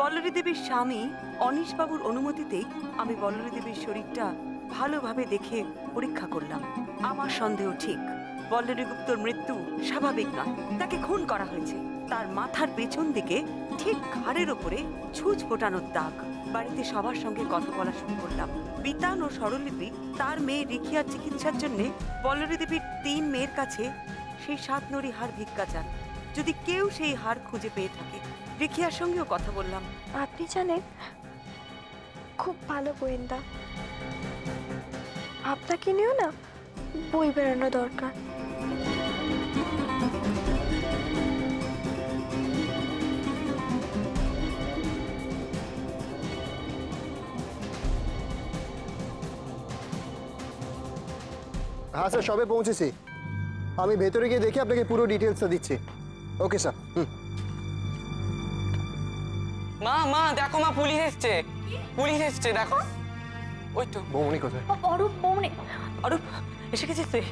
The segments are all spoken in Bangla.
বল্লরী দেবীর স্বামী অনিশবাবুর অনুমতিতেই আমি বল্লরী দেবীর শরীরটা ভালোভাবে দেখে পরীক্ষা করলাম। আমার সন্দেহ ঠিক, বল্লরী গুপ্তর মৃত্যু স্বাভাবিক নয়, তাকে খুন করা হয়েছে। তার মাথার পেছন দিকে ঠিক ঘাড়ের ওপরে ছুঁচ ফোটানোর দাগ। বাড়িতে সবার সঙ্গে কথা বলা শুরু করলাম। বিতান ও স্বরলিপি তার মেয়ে রিখিয়ার চিকিৎসার জন্য বল্লরী দেবীর 3 মেয়ের কাছে সেই 7 নড়ি হাড় ভিক্ষা চান, যদি কেউ সেই হাড় খুঁজে পেয়ে থাকে। রিখিয়ার সঙ্গেও কথা বললাম। আপনি জানেন, খুব ভালো গোয়েন্দা। আপনাকে নিয়েও না বই বেড়ানো দরকার। हाँ सर, সবে পৌঁছেছি। আমি ভেতরে গিয়ে দেখি আপনাকে পুরো ডিটেইলসটা দিচ্ছি। Okay sir. মা মা দেখো, মা পুলিশ এসছে, পুলিশ এসছে দেখো। ওই তো। বৌমনি কোথায়? অরূপ, বৌমনি। অরূপ, এসে গেছিস তুই?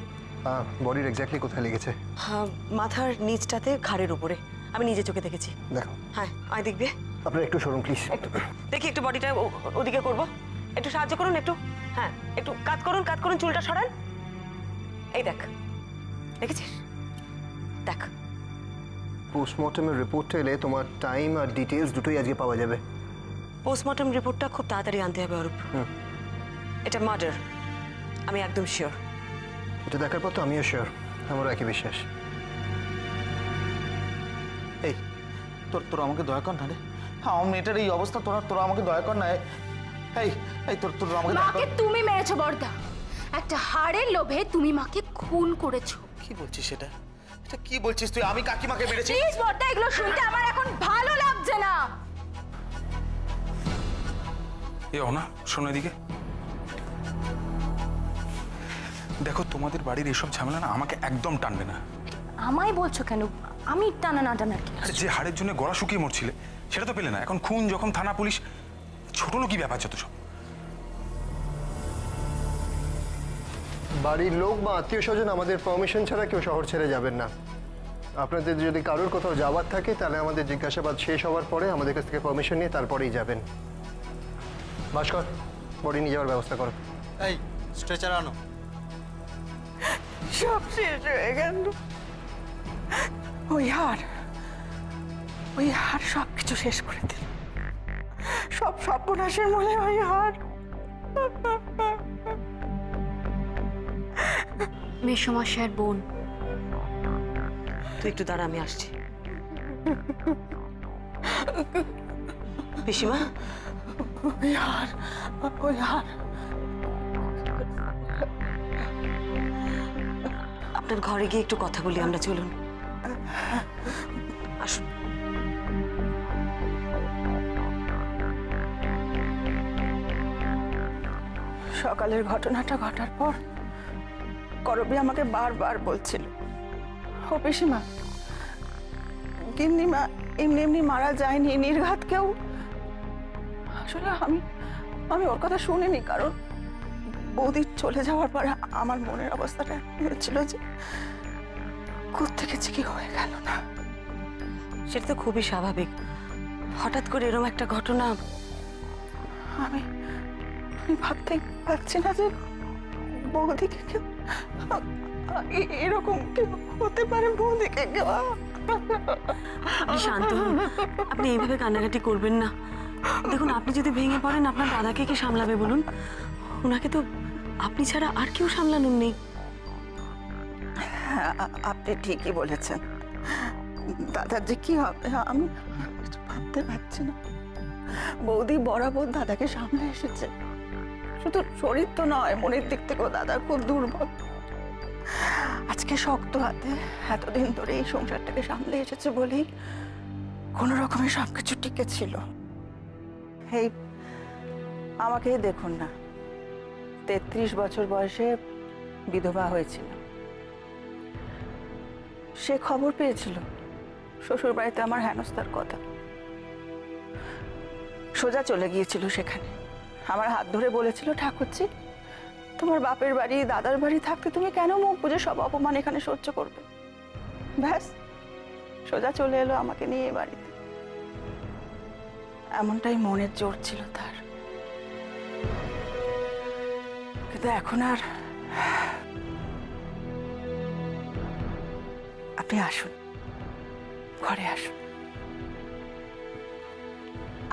হ্যাঁ, বডির এক্স্যাক্টলি কোথায় লেগেছে? হ্যাঁ, মাথার নিচটাতে, ঘাড়ের উপরে। আমি নিজে চোখে দেখেছি। দেখো। হ্যাঁ, আয় দেখবে। আপনারা একটু সরুন প্লিজ। দেখি একটু বডিটা ওদিকে করব, একটু সাহায্য করুন একটু। হ্যাঁ, একটু কাজ করুন, কাজ করুন, চুলটা সরান। এই দেখ, দেখেছিস? দেখ। পোস্টমর্টমের রিপোর্টটা এলে তোমার টাইম আর ডিটেইলস দুটোই আজকে পাওয়া যাবে। পোস্টমর্টম রিপোর্টটা খুব তাড়াতাড়ি আনতে হবে অরূপ। এটা মার্ডার, আমি একদম শিওর। এটা দেখার পর তো আমিও শিওর, আমারও একই বিশ্বাস। এই তোরা আমাকে দয়া কর না রে। হ্যাঁ, আমার মেয়েটার এই অবস্থা, তোরা আমাকে দয়া কর না। এই এই তোরা আমাকে দয়া কর। মাকে তুমি মেরেছো বর্দা, একটা হাড়ের লোভে তুমি মাকে খুন করেছো। কি বলছিস এটা? এটা কি বলছিস তুই? আমি কাকিমাকে মেরেছি? প্লিজ বর্দা, এগুলো শুনতে আমার এখন ভালো লাগছে না। এ অনা, শোনো এদিকে। দেখো, তোমাদের বাড়ির এসব ঝামেলা না আমাকে একদম টানবে না। আমায় বলছো কেন? আমি টানা না টানার কি? আরে যে হাড়ের জন্য গলা শুকিয়ে মরছিলে সেটা তো পেলে না, এখন খুন, যখন থানা পুলিশ, ছোট লোকই ব্যাপার যত সব। বাড়ির লোক বা আত্মীয় স্বজন আমাদের পারমিশন ছাড়া কেউ শহর ছেড়ে যাবেন না। আপনাদের যদি কারোর কোথাও যাওয়ার থাকে তাহলে আমাদের জিজ্ঞাসাবাদ শেষ হওয়ার পরে আমাদের কাছ থেকে পারমিশন নিয়ে তারপরেই যাবেন। ভাস্কর, বডি নিয়ে যাওয়ার ব্যবস্থা করো। এই স্ট্রেচার আনো। সব শেষ হয়ে গেল। ওই হাড় সব কিছু শেষ করে দিল। সব সর্বনাশের মূলে ওই হাড়। মেসোমশাইয়ের বোন। তুই একটু দাঁড়া, আমি আসছি। পিসিমা, ওই হাড় আপনার ঘরে গিয়ে একটু কথা বলি আমরা, চলুন আসুন। সকালের ঘটনাটা ঘটার পর করবী আমাকে বারবার বলছিল, ও পিসিমা, গিন্নিমা এমনি এমনি মারা যায়নি, নির্ঘাত কেউ। আসলে আমি ওর কথা শুনিনি, কারণ বৌদি চলে যাওয়ার পর আমার মনের অবস্থাটা হয়েছিল যে কোত্থেকে যে কি হয়ে গেল না। সেটা তো খুবই স্বাভাবিক, হঠাৎ করে এরকম একটা ঘটনা। আমি ভাবতেই পারছি না যে বৌদিকে কেউ এরকম কেউ হতে পারে। বৌদিকে কেউ। আপনি শান্ত হন, আপনি এইভাবে কান্নাকাটি করবেন না। দেখুন, আপনি যদি ভেঙে পড়েন আপনার দাদাকে কে সামলাবে বলুন? ওনাকে তো আপনি ছাড়া আর কেউ সামলানোর নেই। আপনি ঠিকই বলেছেন, দাদার যে কি হবে আমি ভাবতে পারছি না। বৌদি বরাবর দাদাকে সামলে এসেছে, শুধু শরীর তো নয়, মনের দিক থেকেও দাদা খুব দুর্বল। আজকে শক্ত হাতে এতদিন ধরে এই সংসারটাকে সামলে এসেছে বলেই কোনো রকমের সবকিছু টিকে ছিল। এই আমাকে দেখুন না, 33 বছর বয়সে বিধবা হয়েছিল। সে খবর পেয়েছিল শ্বশুর বাড়িতে আমার হেনস্থার কথা, সোজা চলে গিয়েছিল সেখানে। আমার হাত ধরে বলেছিল, ঠাকুরজি, তোমার বাপের বাড়ি দাদার বাড়ি থাকতে তুমি কেন মুখ বুঝে সব অপমান এখানে সহ্য করবে? ব্যাস সোজা চলে এলো আমাকে নিয়ে এ বাড়িতে। এমনটাই মনের জোর ছিল তার। কিন্তু এখন আর। আপনি আসুন, ঘরে আসুন,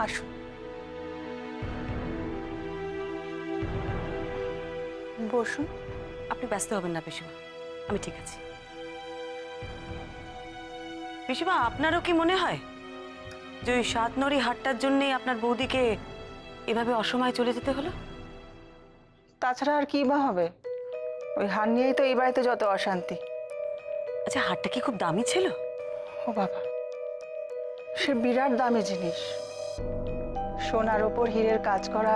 আসুন। বসুন। আপনি ব্যস্ত হবেন না পিসিমা, আমি ঠিক আছি। পিসিমা, আপনারও কি মনে হয় যে ওই 7 নড়ি হাটটার জন্যই আপনার বৌদিকে এভাবে অসময়ে চলে যেতে হলো? তাছাড়া আর কি বা হবে? ওই হার নিয়েই তো এই বাড়িতে যত অশান্তি। আচ্ছা, হাটটা কি খুব দামি ছিল? ও বাবা, সে বিরাট দামি জিনিস। সোনার ওপর হীরের কাজ করা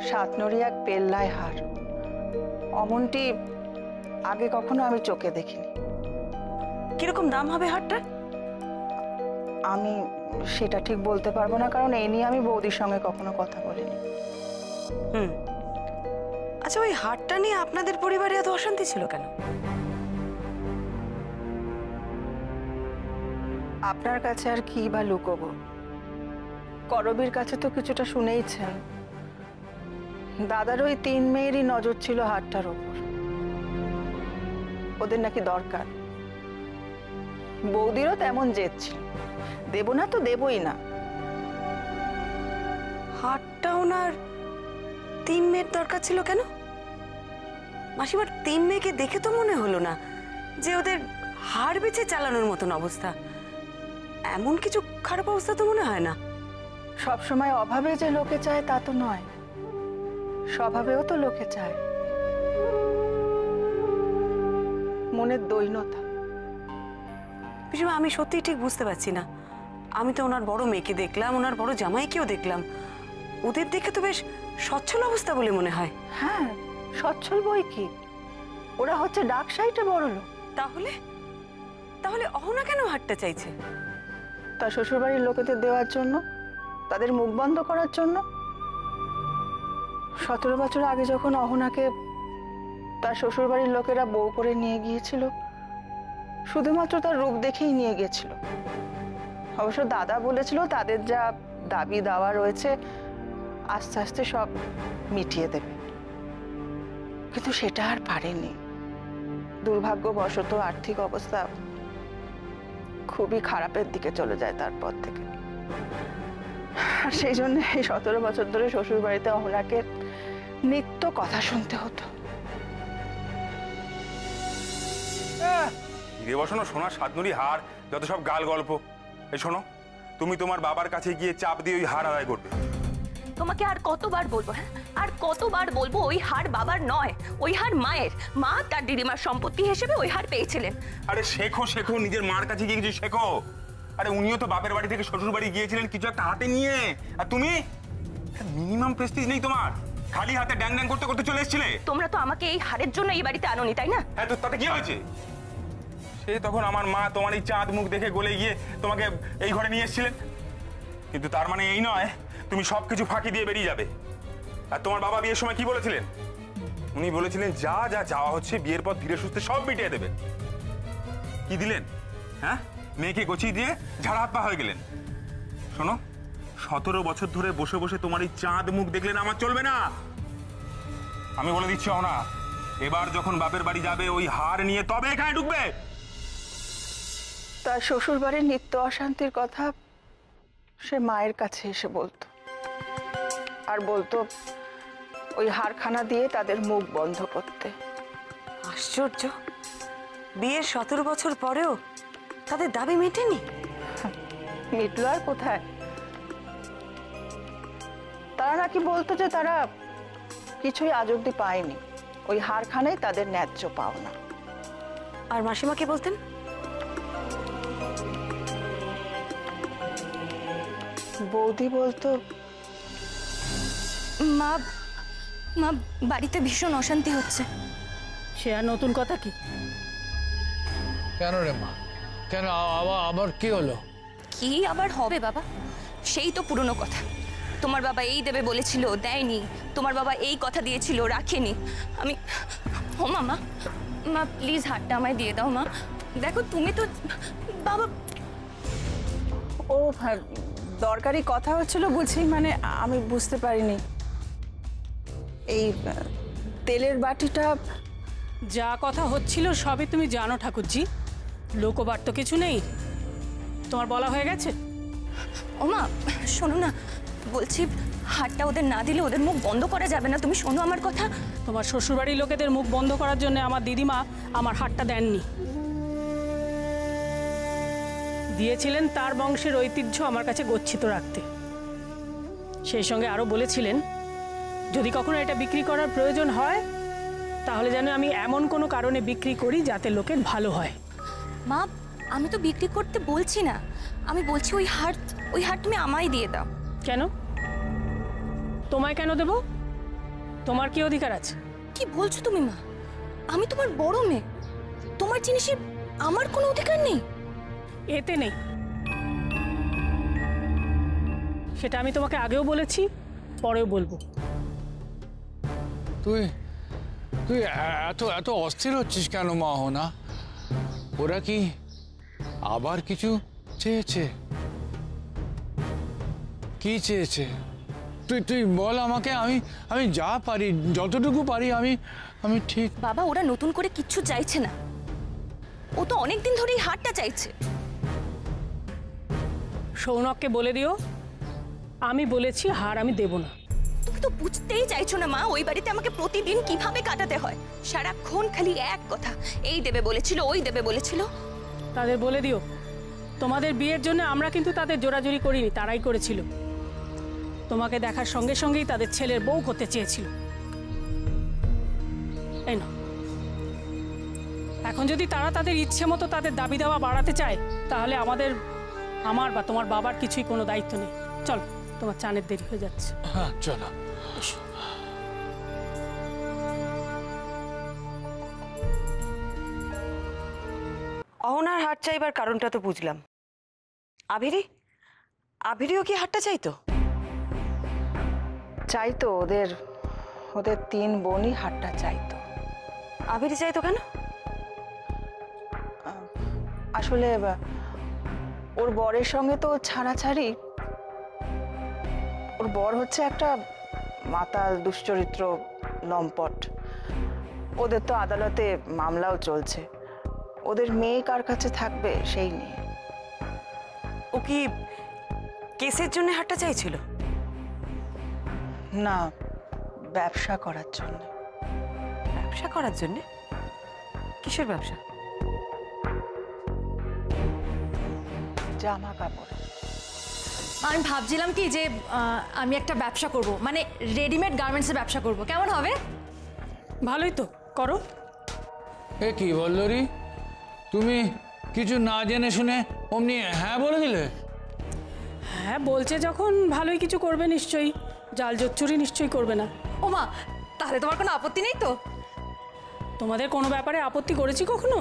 7 নড়ি এক পেল্লায় হার। অমনটি আগে কখনো আমি চোখে দেখিনি। কিরকম দাম হবে হাটটা? আমি সেটা ঠিক বলতে পারবো না, কারণ এই নিয়ে আমি বৌদির সঙ্গে কখনো কথা বলিনি। আচ্ছা, ওই হাটটা নিয়ে আপনাদের পরিবারে এত অশান্তি ছিল কেন? আপনার কাছে আর কি বা লুকোবো? করবীর কাছে তো কিছুটা শুনেইছেন। দাদার ওই 3 মেয়েরই নজর ছিল হাটটার ওপর। ওদের নাকি দরকার। বৌদিরও তেমন জেদ ছিল, দেব না তো দেবই না। হাটটা ওনার 3 মেয়ের দরকার ছিল কেন? মাসিমার 3 মেয়েকে দেখে তো মনে হলো না যে ওদের হাড় বেচে চালানোর মতন অবস্থা। এমন কিছু খারাপ অবস্থা তো মনে হয় না। সবসময় অভাবে যে লোকে চায় তা তো নয়, স্বভাবেও তো লোকে চায়। মনের দৈন্যতা। পিসিমা, আমি সত্যিই ঠিক বুঝতে পারছি না। আমি তো ওনার বড় মেয়েকে দেখলাম, ওনার বড় জামাইকেও দেখলাম। ওদের দেখে তো বেশ সচ্ছল অবস্থা বলে মনে হয়। হ্যাঁ, সচ্ছল বই কি, ওরা হচ্ছে ডাক সাইটে বড় লোক। তাহলে তাহলে অহনা কেন হাটটা চাইছে? তার শ্বশুরবাড়ির লোকেদের দেওয়ার জন্য, তাদের মুখ বন্ধ করার জন্য। 17 বছর আগে যখন অহনাকে তার শ্বশুরবাড়ির লোকেরা বউ করে নিয়ে গিয়েছিল, শুধুমাত্র তার রূপ দেখেই নিয়ে গিয়েছিল। অবশ্য দাদা বলেছিল তাদের যা দাবি দাওয়া রয়েছে আস্তে আস্তে সব মিটিয়ে দেবে, কিন্তু সেটা আর পারেনি। দুর্ভাগ্যবশত আর্থিক অবস্থা খুবই খারাপের দিকে চলে যায় তারপর থেকে। আর সেই জন্য এই 17 বছর ধরে শ্বশুর বাড়িতে অহনাকে নিত্য কথা শুনতে হতো। হিরে বসানো সোনার 7 নড়ি হার, যত সব গাল গল্প। এই শোনো, তুমি তোমার বাবার কাছে গিয়ে চাপ দিয়ে ওই হার আদায় করবে। তোমাকে আর কতবার বলবো, হ্যাঁ আর কতবার বলবো, ওই হার বাবার নয়, ওই হার মায়ের। মা তার দিদিমার সম্পত্তি হিসেবে ওই হার পেয়েছিলেন। আরে শেখো শেখো, নিজের মার কাছে গিয়ে কিছু শেখো। আরে উনিও তো বাপের বাড়ি থেকে শ্বশুর বাড়ি গিয়েছিলেন কিছু একটা হাতে নিয়ে, আর তুমি মিনিমাম প্রেস্টিজ নেই তোমার, খালি হাতে ড্যাং ড্যাং করতে করতে চলে এসেছিলে। তোমরা তো আমাকে এই হারের জন্য এই বাড়িতে আনোনি, তাই না? হ্যাঁ, তো তাতে কি হয়েছে? সে তখন আমার মা তোমার এই চাঁদ মুখ দেখে গলে গিয়ে তোমাকে এই ঘরে নিয়ে এসেছিলেন, কিন্তু তার মানে এই নয় তুমি সবকিছু ফাঁকি দিয়ে বেরিয়ে যাবে। আর তোমার বাবা বিয়ের সময় কি বলেছিলেন? উনি বলেছিলেন যা যা চাওয়া হচ্ছে বিয়ের পর ধীরে সুস্থে সব মিটিয়ে দেবেন। কি দিলেন? হ্যাঁ, মেয়েকে গছিয়ে দিয়ে ঝাড়া হাত পা হয়ে গেলেন। শোনো, 17 বছর ধরে বসে বসে তোমার এই চাঁদ মুখ দেখলেন আমার চলবে না। আমি বলে দিচ্ছি না, এবার যখন বাপের বাড়ি যাবে ওই হার নিয়ে তবে এখানে ঢুকবে। তার শ্বশুর বাড়ির নিত্য অশান্তির কথা সে মায়ের কাছে এসে বলতো, আর বলতো ওই হারখানা দিয়ে তাদের মুখ বন্ধ করতে। আশ্চর্য, বিয়ের 17 বছর পরেও তাদের দাবি মেটেনি। মিটলো আর কোথায়? তারা নাকি বলতো যে তারা কিছুই আজ অব্দি পায়নি, ওই হারখানাই তাদের ন্যায্য পাওনা। আর মাসিমা কি বলতেন? বৌদি বলতো, মা মা বাড়িতে ভীষণ অশান্তি হচ্ছে। সে আর নতুন কথা কি? কেন রে মা, কেন আবার কি হলো? কি আবার হবে বাবা? সেই তো পুরনো কথা। তোমার বাবা এই দেবে বলেছিল, দেয়নি। তোমার বাবা এই কথা দিয়েছিল, রাখেনি। আমি ও মামা, মা প্লিজ হাতটা আমায় দিয়ে দাও মা। দেখো তুমি তো বাবা ও হ্যাঁ, দরকারি কথা হচ্ছিল বুঝি, মানে আমি বুঝতে পারিনি। এই তেলের বাটিটা যা কথা হচ্ছিল সবই তুমি জানো ঠাকুরজি, লোকবার তো কিছু নেই, তোমার বলা হয়ে গেছে। ওমা শোনো না, বলছি হাটটা ওদের না দিলে ওদের মুখ বন্ধ করা যাবে না, তুমি শোনো আমার কথা। তোমার শ্বশুরবাড়ির লোকেদের মুখ বন্ধ করার জন্য আমার দিদিমা আমার হাটটা দেননি, দিয়েছিলেন তার বংশের ঐতিহ্য আমার কাছে গচ্ছিত রাখতে। সেই সঙ্গে আরও বলেছিলেন যদি কখনো এটা বিক্রি করার প্রয়োজন হয় তাহলে যেন আমি এমন কোনো কারণে বিক্রি করি যাতে লোকের ভালো হয়। মা আমি তো বিক্রি করতে বলছি না, আমি বলছি ওই হাট তুমি আমায় দিয়ে দাও। কেন? তোমায় কেন দেব? তোমার কি অধিকার আছে? কি বলছো তুমি মা? আমি তোমার বড় মেয়ে, তোমার জিনিসে আমার কোনো অধিকার নেই? এতে নেই, সেটা আমি তোমাকে আগেও বলেছি, পরেও বলবো। তুই তুই এত এত অস্থির হচ্ছিস কেন মা হোনা? ওরা কি আবার কিছু চেয়েছে? কি চেয়েছে তুই তুই বল আমাকে, আমি যা পারি যতটুকু পারি আমি ঠিক। বাবা ওরা নতুন করে কিচ্ছু চাইছে না, ও তো অনেকদিন ধরেই হাটটা চাইছে। সৌনককে বলে দিও আমি বলেছি হার আমি দেব না। তুমি তো বুঝতেই চাইছো না মা, ওই বাড়িতে আমাকে প্রতিদিন কিভাবে কাটাতে হয়, সারাক্ষণ খালি এক কথা, এই দেবে বলেছিল ওই দেবে বলেছিল। তাদের বলে দিও তোমাদের বিয়ের জন্য আমরা কিন্তু তাদের জোরাজুরি করিনি, তারাই করেছিল। তোমাকে দেখার সঙ্গে সঙ্গেই তাদের ছেলের বউ করতে চেয়েছিল। এই না, এখন যদি তারা তাদের ইচ্ছে মতো তাদের দাবি দাওয়া বাড়াতে চায় তাহলে আমার বা তোমার বাবার কিছুই কোনো দায়িত্ব নেই। চল, তোমার চানের দেরি হয়ে যাচ্ছে। হ্যাঁ চলো। অহনার হাট চাইবার কারণটা তো বুঝলাম। আভিরিও কি হাটটা চাইতো? চাইতো, ওদের ওদের 3 বোনই হাটটা চাইতো। আভিরি চাইতো কেন? আসলে ওর বরের সঙ্গে তো ছাড়াছাড়ি, ওর বর হচ্ছে একটা মাতাল দুশ্চরিত্র লম্পট, ওদের তো আদালতে মামলাও চলছে, ওদের মেয়ে কার কাছে থাকবে সেই নিয়ে। ও কি কেসের জন্য হাটটা চাইছিল? না, ব্যবসা করার জন্য। ব্যবসা করার জন্য? কিসের ব্যবসা? জামা কাপড়। আমি ভাবছিলাম কি যে আমি একটা ব্যবসা করব, মানে রেডিমেড গার্মেন্টসের ব্যবসা করব, কেমন হবে? ভালোই তো, করো। এ কি বললি, তুমি কিছু না জেনে শুনে অমনি হ্যাঁ বলে দিলে? হ্যাঁ বলছে যখন ভালোই কিছু করবে নিশ্চয়ই, জাল জোচ্চুরি নিশ্চয়ই করবে না। ও মা, তাহলে তোমার কোনো আপত্তি নেই তো? তোমাদের কোনো ব্যাপারে আপত্তি করেছি কখনো?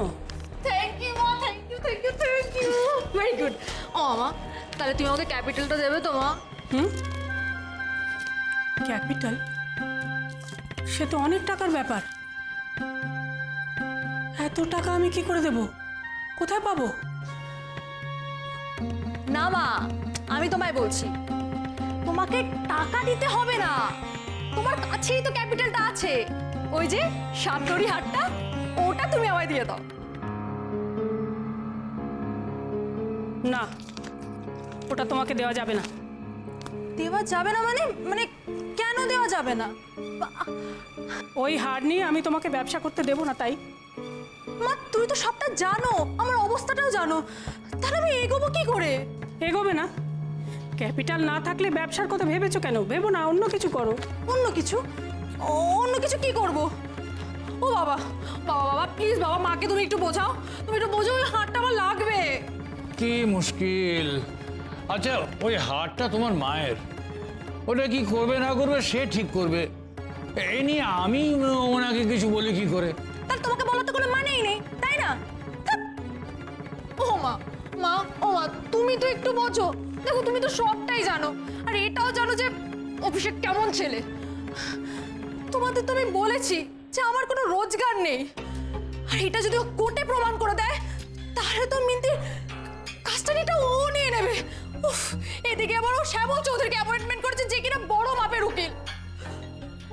থ্যাংক ইউ মা, thank you thank you thank you, very good. ও মা, তাহলে তুমি আমাকে ক্যাপিটালটা দেবে তো মা? ক্যাপিটাল? সে তো অনেক টাকার ব্যাপার। এত টাকা আমি কি করে দেব? কোথায় পাবো? না মা, আমি তোমায় বলছি, তোমাকে টাকা দিতে হবে না, তোমার কাছেই তো ক্যাপিটালটা আছে, ওই যে সাতরি হাটটা, ওটা তুমি আমায় দিয়ে দাও। না, ওটা তোমাকে দেওয়া যাবে না। দেওয়া যাবে না মানে? মানে কেন দেওয়া যাবে না? ওই হার নিয়ে আমি তোমাকে ব্যবসা করতে দেব না, তাই। মা তুমি তো সবটা জানো, আমার অবস্থাটাও জানো, তাহলে আমি এগোবো কি করে? এগোবে না? ক্যাপিটাল না থাকলে ব্যবসার কথা ভেবেছো কেন? ভেবো না, অন্য কিছু করো। অন্য কিছু? অন্য কিছু কি করব? ও বাবা বাবা বাবা, প্লিজ বাবা, মাকে তুমি একটু বোঝাও, তুমি একটু বোঝাও, ওই হাতটা আমার লাগবে। কি মুশকিল। আচ্ছা ওই হারটা তোমার মায়ের, ওটা কি করবে না করবে সে ঠিক করবে, এই নিয়ে আমি ওনাকে কিছু বলি কি করে? তাহলে তোমাকে বলার তো কোনো মানেই নেই, তাই না? ও মা, মা ও মা, তুমি তো একটু বোঝো, দেখো তুমি তো সবটাই জানো, আর এটাও জানো যে অভিষেক কেমন ছেলে। তোমাদের তো আমি বলেছি যে আমার কোনো রোজগার নেই, আর এটা যদি ও কোর্টে প্রমাণ করে দেয় তাহলে তো মিন্তির কাস্টাডিটা ও নিয়ে নেবে। উফ, এদিকে আবার ও শ্যামল চৌধুরীকে অ্যাপয়েন্টমেন্ট করেছে, যে কিনা বড় মাপের উকিল।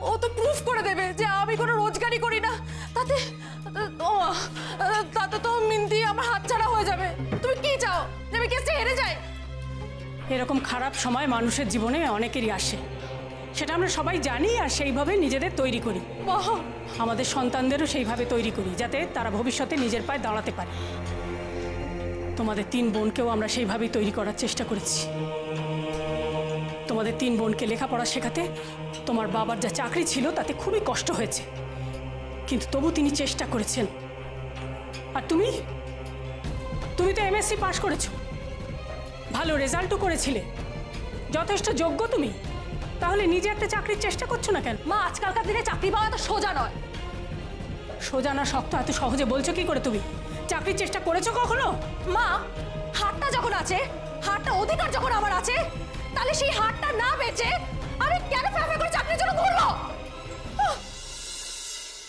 ও তো প্রুফ করে দেবে যে আমি কোনো রোজগারই করি না। তাতে তো মিন্তি আমার হাতছাড়া হয়ে যাবে। তুমি কি চাও, যে আমি কেসটা হেরে যাই? এরকম খারাপ সময় মানুষের জীবনে অনেকেরই আসে, সেটা আমরা সবাই জানি, আর সেইভাবে নিজেদের তৈরি করি। আমাদের সন্তানদেরও সেইভাবে তৈরি করি, যাতে তারা ভবিষ্যতে নিজের পায়ে দাঁড়াতে পারে। তোমাদের 3 বোনকেও আমরা সেইভাবেই তৈরি করার চেষ্টা করেছি। তোমাদের 3 বোনকে লেখাপড়া শেখাতে তোমার বাবার যা চাকরি ছিল তাতে খুবই কষ্ট হয়েছে, কিন্তু তবু তিনি চেষ্টা করেছেন। আর তুমি তো MSc পাশ করেছো, ভালো রেজাল্টও করেছিলে, যথেষ্ট যোগ্য তুমি। তাহলে নিজে একটা চাকরির চেষ্টা করছো না কেন? মা, আজকালকার দিনে চাকরি পাওয়া তো সোজা নয়। সোজা না শক্ত এত সহজে বলছো কি করে? তুমি চাকরির চেষ্টা করেছো কখনো? মা, হাতটা যখন আছে, হাতটা অধিকার যখন আমার আছে, তাহলে সেই হাতটা না বেচে আমি কেন ফেফে করে চাকরির জন্য ঘুরবো?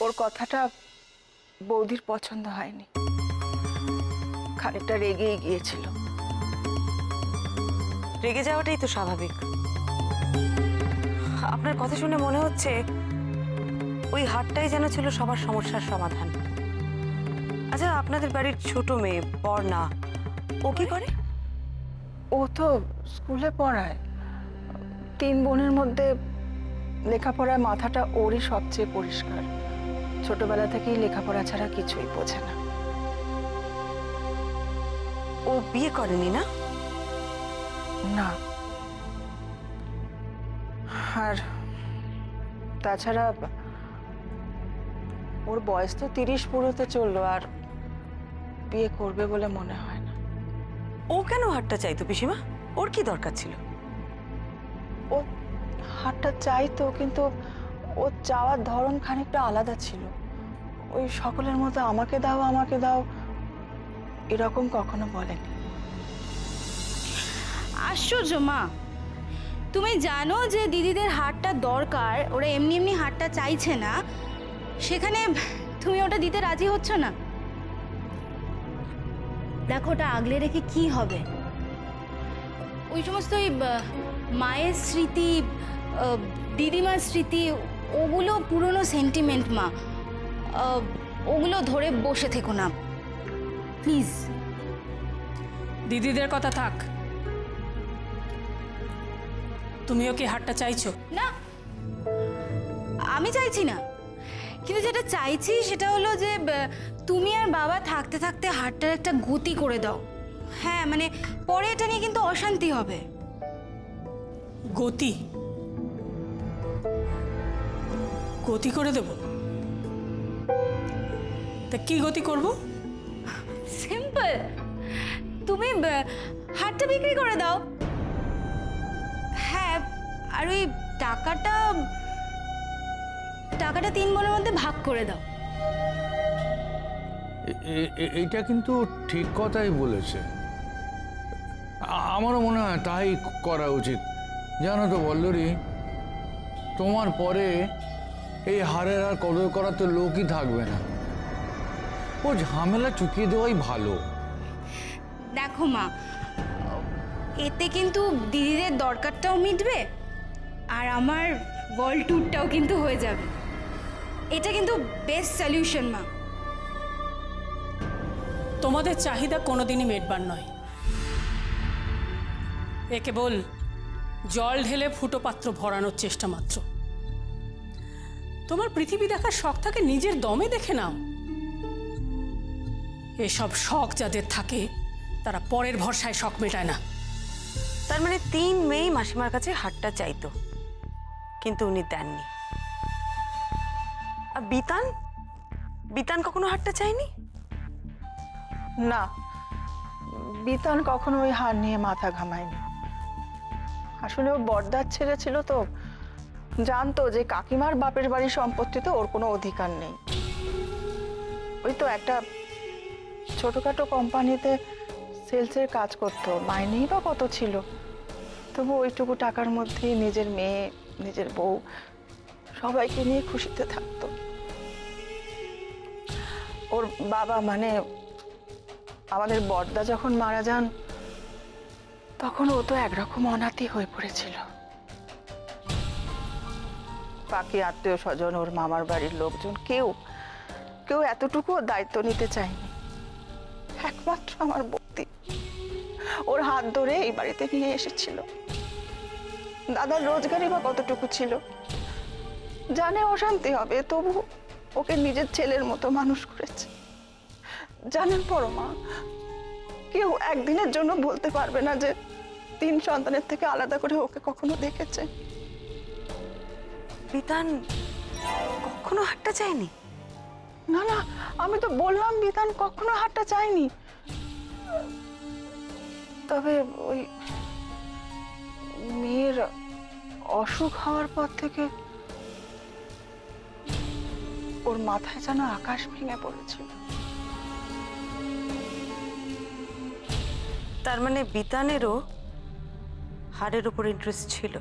ওর কথাটা বৌদির পছন্দ হয়নি, খানিকটা রেগেই গিয়েছিল। রেগে যাওয়াটাই তো স্বাভাবিক। আপনার কথা শুনে মনে হচ্ছে ওই হাটটাই যেন ছিল সবার সমস্যার সমাধান। আচ্ছা, আপনাদের বাড়ির ছোট মেয়ে বর্ণা, ও কি করে? ও তো স্কুলে পড়ায়। 3 বোনের মধ্যে লেখাপড়ায় মাথাটা ওরই সবচেয়ে পরিষ্কার। ছোটবেলা থেকেই লেখাপড়া ছাড়া কিছুই বোঝে না। ও বিয়ে করেনি না? না। আর তাছাড়া ওর বয়স তো 30 পুরোতে চললো, আর বিয়ে করবে বলে মনে হয় না। ও কেন হাটটা চাইতো পিসিমা? ওর কি দরকার ছিল? ও হাটটা চাইতো, কিন্তু ও চাওয়ার ধরন খানিকটা আলাদা ছিল। ওই সকলের মতো আমাকে দাও আমাকে দাও এরকম কখনো বলেনি। আশ্চর্য মা, তুমি জানো যে দিদিদের হাটটা দরকার, ওরা এমনি এমনি হাটটা চাইছে না, সেখানে তুমি ওটা দিতে রাজি হচ্ছ না। দেখো, ওটা আগলে রেখে কি হবে? ওই সমস্ত মায়ের স্মৃতি, দিদিমার স্মৃতি, ওগুলো পুরনো সেন্টিমেন্ট মা, ওগুলো ধরে বসে থেকো না প্লিজ। দিদিদের কথা থাক, তুমিও কি হাটটা চাইছো? না, আমি চাইছি না, কিন্তু যেটা চাইছি সেটা হলো যে তুমি আর বাবা থাকতে থাকতে হাটটার একটা গতি করে দাও। হ্যাঁ, মানে পরে এটা নিয়ে কিন্তু অশান্তি হবে। গতি? গতি করে দেব? তা কি গতি করব? সিম্পল, তুমি হাটটা বিক্রি করে দাও। হ্যাঁ, আর ওই টাকাটা 3 বোনের মধ্যে ভাগ করে দাও। এইটা কিন্তু ঠিক কথাই বলেছে, আমারও মনে হয় তাই করা উচিত। জানো তো বল্লরী, তোমার পরে এই হারের আর কদর করার তো লোকই থাকবে না। ও ঝামেলা চুকিয়ে দেওয়াই ভালো। দেখো মা, এতে কিন্তু দিদিদের দরকারটাও মিটবে, আর আমার ওয়ার্ল্ড ট্যুরটাও কিন্তু হয়ে যাবে। এটা কিন্তু বেস্ট সলিউশন মা। তোমাদের চাহিদা কোনোদিনই মেটবার নয়, এ কেবল জল ঢেলে ফুটো পাত্র ভরানোর চেষ্টা মাত্র। তোমার পৃথিবী দেখার শখ থাকে, নিজের দমে দেখে নাও। এসব শখ যাদের থাকে তারা পরের ভরসায় শখ মেটায় না। তার মানে 3 মেয়ে মাসিমার কাছে হাটটা চাইতো, কিন্তু উনি দেননি। আর বিতান? বিতান কখনো হাটটা চায়নি? না, বিতান কখনো ওই হার নিয়ে মাথা ঘামায়নি। আসলে ও বড়দার ছেলে ছিল তো, জানতো যে কাকিমার বাপের বাড়ির সম্পত্তিতে ওর কোনো অধিকার নেই। ওই তো একটা ছোটখাটো কোম্পানিতে সেলসের কাজ করতো, মাইনেই বা কত ছিল। তবু ওইটুকু টাকার মধ্যেই নিজের মেয়ে, নিজের বউ সবাইকে নিয়ে খুশিতে থাকতো। ওর বাবা মানে আমাদের বড়দা যখন মারা যান তখন ও তো একরকম অনাথি হয়ে পড়েছিল। বাকি আত্মীয় স্বজন, ওর মামার বাড়ির লোকজন কেউ কেউ এতটুকু দায়িত্ব নিতে চায়নি। একমাত্র আমার বৌদি ওর হাত ধরে এই বাড়িতে নিয়ে এসেছিল। দাদার রোজগারই বা কতটুকু ছিল, জানে অশান্তি হবে, তবু ওকে নিজের ছেলের মতো মানুষ করেছে। জানেন পরমা, কেউ একদিনের জন্য বলতে পারবে না যে 3 সন্তানের থেকে আলাদা করে ওকে কখনো দেখেছে। বিতান কখনো হাতটা চায়নি? না না, আমি তো বললাম বিতান কখনো হাতটা চায়নি। তবে ওই মেয়ের অসুখ হওয়ার পর থেকে ওর মাথায় যেন আকাশ ভেঙে পড়েছিল। তার মানে বিতানেরও হাড়ের উপর ইন্টারেস্ট ছিল।